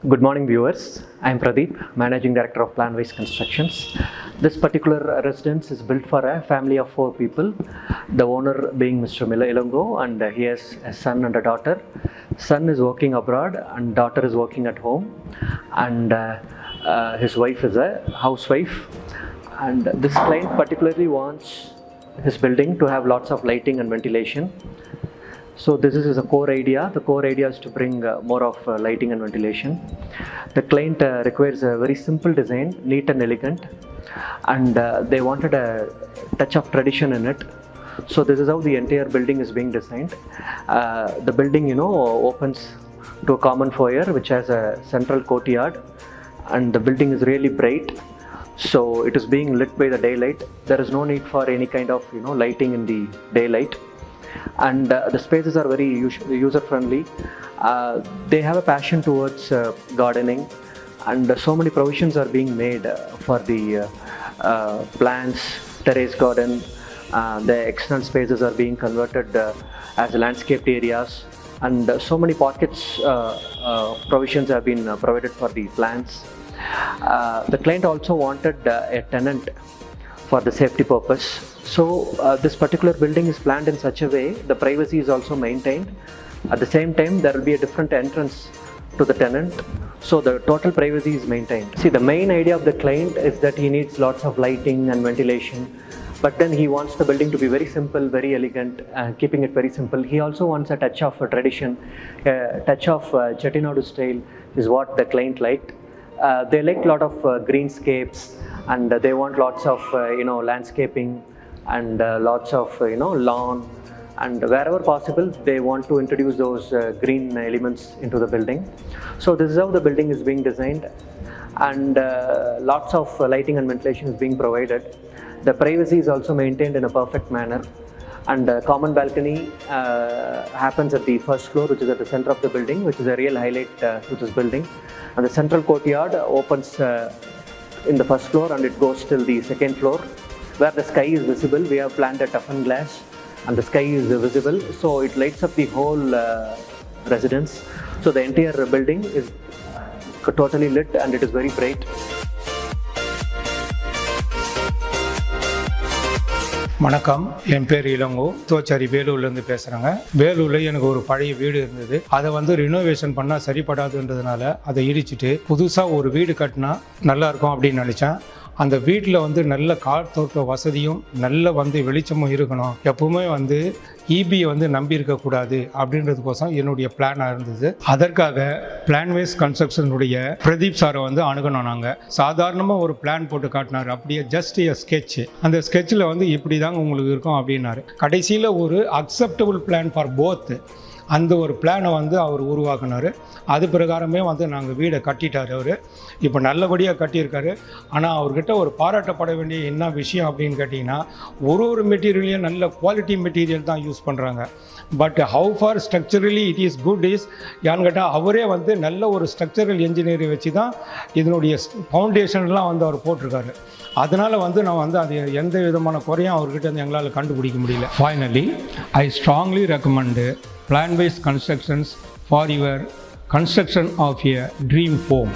Good morning, viewers. I am Pradeep, Managing Director of Planwize Constructions. This particular residence is built for a family of 4 people. The owner being Mr. Elango, and he has a son and a daughter. Son is working abroad and daughter is working at home, and his wife is a housewife. And this client particularly wants his building to have lots of lighting and ventilation. So this is a core idea. The core idea is to bring more of lighting and ventilation. The client requires a very simple design, neat and elegant, and they wanted a touch of tradition in it. So this is how the entire building is being designed. The building, opens to a common foyer which has a central courtyard, and the building is really bright. So it is being lit by the daylight. There is no need for any kind of lighting in the daylight. And the spaces are very user friendly. They have a passion towards gardening, and so many provisions are being made for the plants, terrace garden. The external spaces are being converted as landscaped areas, and so many pockets provisions have been provided for the plants. The client also wanted a tenant for the safety purpose. So this particular building is planned in such a way the privacy is also maintained. At the same time, there will be a different entrance to the tenant, so the total privacy is maintained. See, the main idea of the client is that he needs lots of lighting and ventilation, but then he wants the building to be very simple, very elegant, keeping it very simple. He also wants a touch of tradition, a touch of Chettinadu style is what the client liked. They like a lot of greenscapes, and they want lots of landscaping and lots of lawn, and wherever possible they want to introduce those green elements into the building. So this is how the building is being designed, and lots of lighting and ventilation is being provided. The privacy is also maintained in a perfect manner, and common balcony happens at the first floor, which is at the center of the building, which is a real highlight to this building. And the central courtyard opens in the first floor, and it goes till the second floor, where the sky is visible. We have planned a toughened glass, and the sky is visible, so it lights up the whole residence. So the entire building is totally lit, and it is very bright. வணக்கம், என் பேர் இளங்கோ. சாத்துவாச்சாரி வேலூர்லேருந்து பேசுகிறேங்க. வேலூரில் எனக்கு ஒரு பழைய வீடு இருந்தது. அதை ரினோவேஷன் பண்ணால் சரிப்படாதுன்றதுனால அதை இடிச்சிட்டு புதுசாக ஒரு வீடு கட்டினா நல்லாயிருக்கும் அப்படின்னு நினச்சேன். அந்த வீட்டில் நல்ல காற்றோட்ட வசதியும் நல்ல வெளிச்சமும் இருக்கணும். எப்பவுமே ஈபியை நம்பி இருக்கக்கூடாது அப்படின்றதுக்கோசம் என்னுடைய பிளானாக இருந்தது. அதற்காக பிளான்வைஸ் கன்ஸ்ட்ரக்ஷனுடைய பிரதீப் சாரை அணுகணும். நாங்கள் சாதாரணமாக ஒரு பிளான் போட்டு காட்டினார். அப்படியே ஜஸ்ட் எ ஸ்கெட்ச். அந்த ஸ்கெட்சில் இப்படி தாங்க உங்களுக்கு இருக்கும் அப்படின்னாரு. கடைசியில் ஒரு அக்செப்டபுள் பிளான் ஃபார் போத், அந்த ஒரு பிளானை அவர் உருவாக்குனார். அது பிரகாரமே நாங்கள் வீடை கட்டிட்டார். அவர் இப்போ நல்லபடியாக கட்டியிருக்காரு. ஆனால் அவர்கிட்ட ஒரு பாராட்டப்பட வேண்டிய என்ன விஷயம் அப்படின்னு கேட்டிங்கன்னா, ஒரு மெட்டீரியலையும் நல்ல குவாலிட்டி மெட்டீரியல் தான் யூஸ் பண்ணுறாங்க. But how far structurally it is good is யான்னு கேட்டால், அவரே நல்ல ஒரு ஸ்ட்ரக்சரல் என்ஜினியரை வச்சு தான் இதனுடைய ஃபவுண்டேஷன்லாம் அவர் போட்டிருக்காரு. அதனால் நான் அது எந்த விதமான குறையும் அவர்கிட்ட எங்களால் கண்டுபிடிக்க முடியல. Finally I strongly recommend Planwize Constructions for your construction of a dream home.